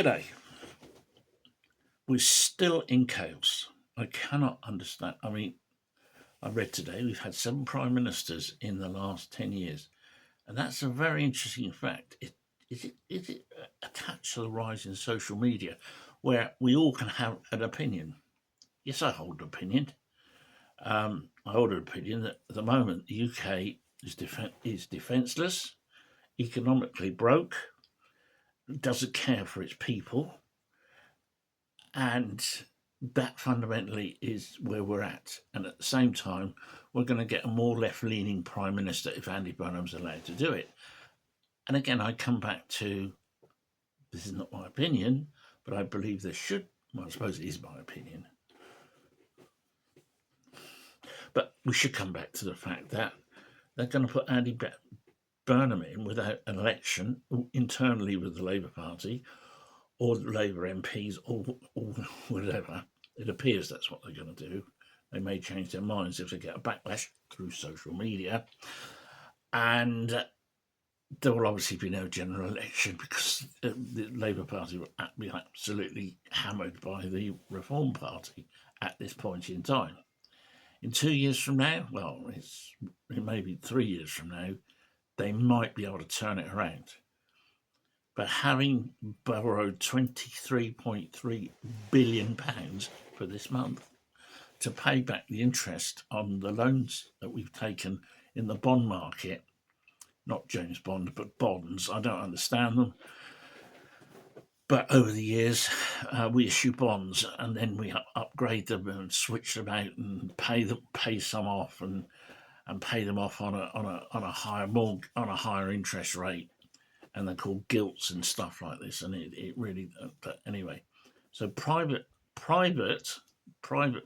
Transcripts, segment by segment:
G'day. We're still in chaos. I cannot understand. I mean, I read today we've had 7 prime ministers in the last 10 years, and that's a very interesting fact. Is it attached to the rise in social media where we all can have an opinion? Yes, I hold an opinion. I hold an opinion that at the moment the UK is defenceless, economically broke, doesn't care for its people, and that fundamentally is where we're at. And at the same time, we're going to get a more left-leaning prime minister if Andy Burnham's allowed to do it. And again, I come back to, this is not my opinion, but I believe there should, well, I suppose it is my opinion, but we should come back to the fact that they're going to put Andy Burnham in without an election internally with the Labour Party or Labour MPs or whatever. It appears that's what they're going to do. They may change their minds if they get a backlash through social media. And there will obviously be no general election because the Labour Party will be absolutely hammered by the Reform Party at this point in time. In 2 years from now, well, it may be 3 years from now, they might be able to turn it around. But having borrowed £23.3 billion for this month to pay back the interest on the loans that we've taken in the bond market, not James Bond, but bonds, I don't understand them. But over the years, we issue bonds and then we upgrade them and switch them out and pay some off and pay them off on a higher interest rate, and they're called gilts and stuff like this. And it really, but anyway, so private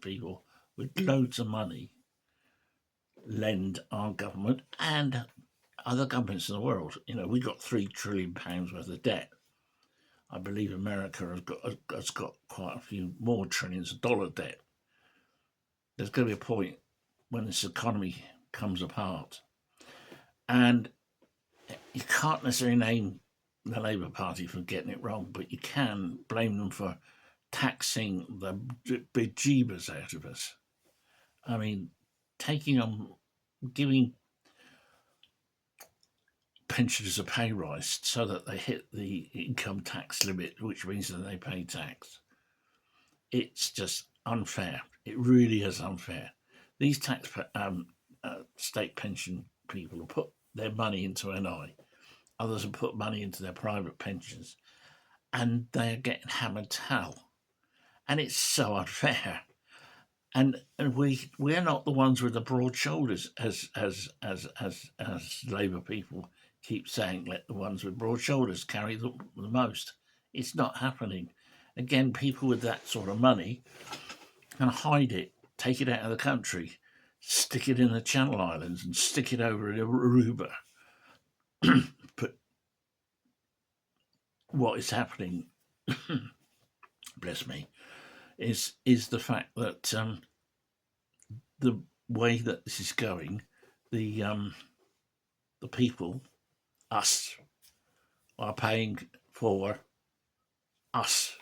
people with loads of money lend our government and other governments in the world. You know, we got £3 trillion worth of debt. I believe America has got quite a few more trillions of dollar debt. There's going to be a point when this economy comes apart, and you can't necessarily name the Labour Party for getting it wrong, but you can blame them for taxing the bejeebers out of us. I mean, giving pensioners a pay rise so that they hit the income tax limit, which means that they pay tax. It's just unfair. It really is unfair. These state pension people have put their money into NI. Others have put money into their private pensions, and they're getting hammered to hell. And it's so unfair. And we're not the ones with the broad shoulders, as Labour people keep saying. Let the ones with broad shoulders carry the most. It's not happening. Again, people with that sort of money can hide it, take it out of the country, stick it in the Channel Islands, and stick it over in Aruba. But what is happening, bless me, is the fact that the way that this is going, the people, us, are paying for us,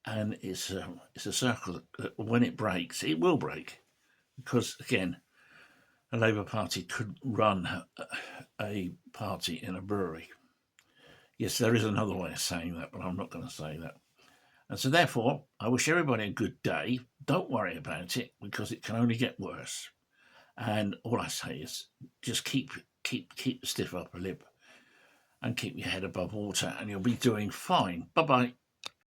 and it's a circle that when it breaks, it will break, because again, a Labour Party could run a party in a brewery. Yes, there is another way of saying that, but I'm not going to say that. And so therefore, I wish everybody a good day. Don't worry about it, because it can only get worse. And all I say is just keep the stiff upper lip and keep your head above water, and you'll be doing fine. Bye-bye.